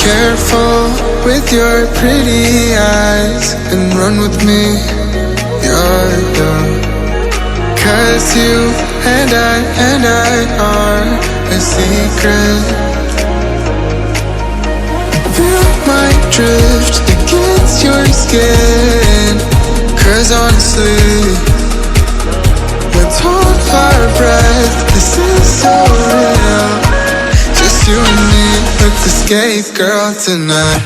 Careful with your pretty eyes and run with me, you're young. 'Cause you and I are a secret. Feel my drift against your skin. 'Cause honestly, let's hold our breath. This is so real. Just you and me, let's escape, girl, tonight.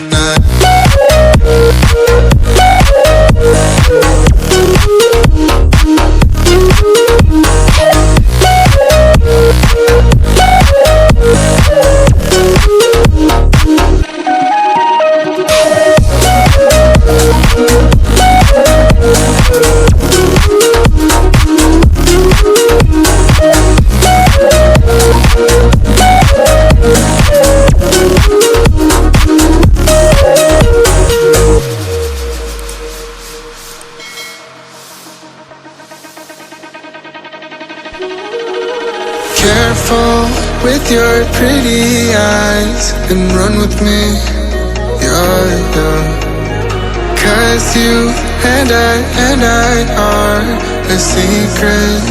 Careful with your pretty eyes and run with me, you're young. 'Cause you and I are a secret.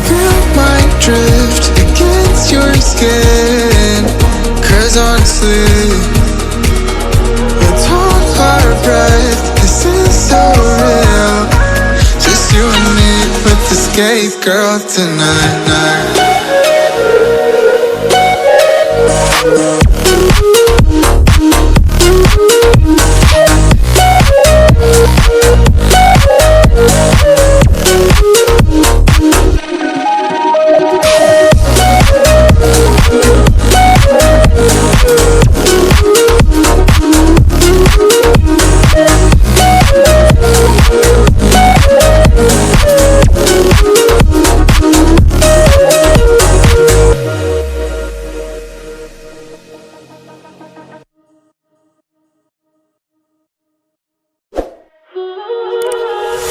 Feel my drift against your skin. 'Cause honestly, let's hold our breath. This is so real. Just you and me, let's escape, girl, tonight.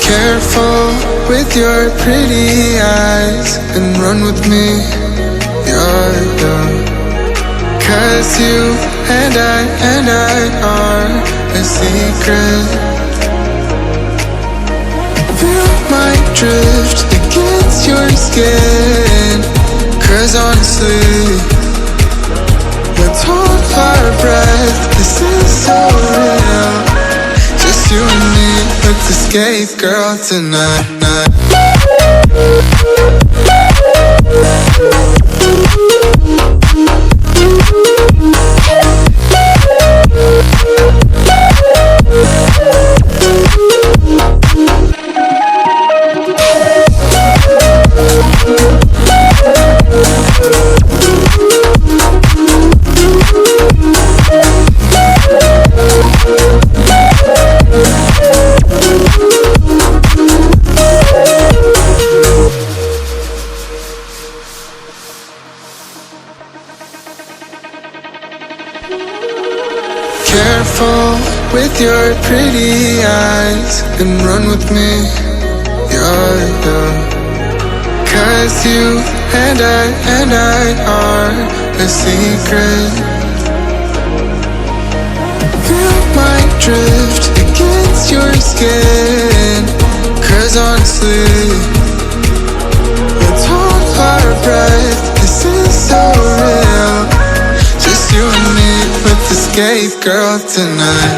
Careful with your pretty eyes and run with me, you're young. 'Cause you and I are a secret. Feel my drift against your skin. 'Cause honestly, let's hold our breath. This is so real. Just you and me, let's escape, girl, tonight. Careful with your pretty eyes and run with me, you're young. 'Cause you and I are a secret. Feel my drift against your skin. 'Cause honestly, let's hold our breath. This is so real. Just you and me, let's escape, girl, tonight.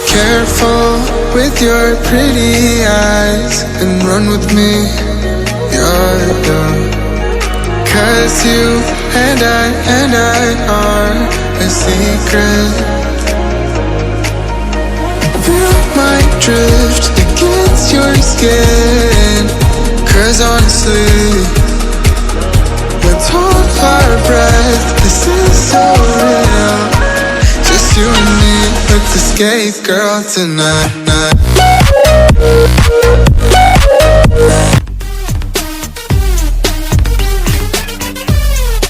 Careful with your pretty eyes and run with me, yeah. Cause you and I are a secret. Feel my drift against your skin. Cause honestly, let's hold our breath, this is so real. Just you and me, let's escape, girl, tonight.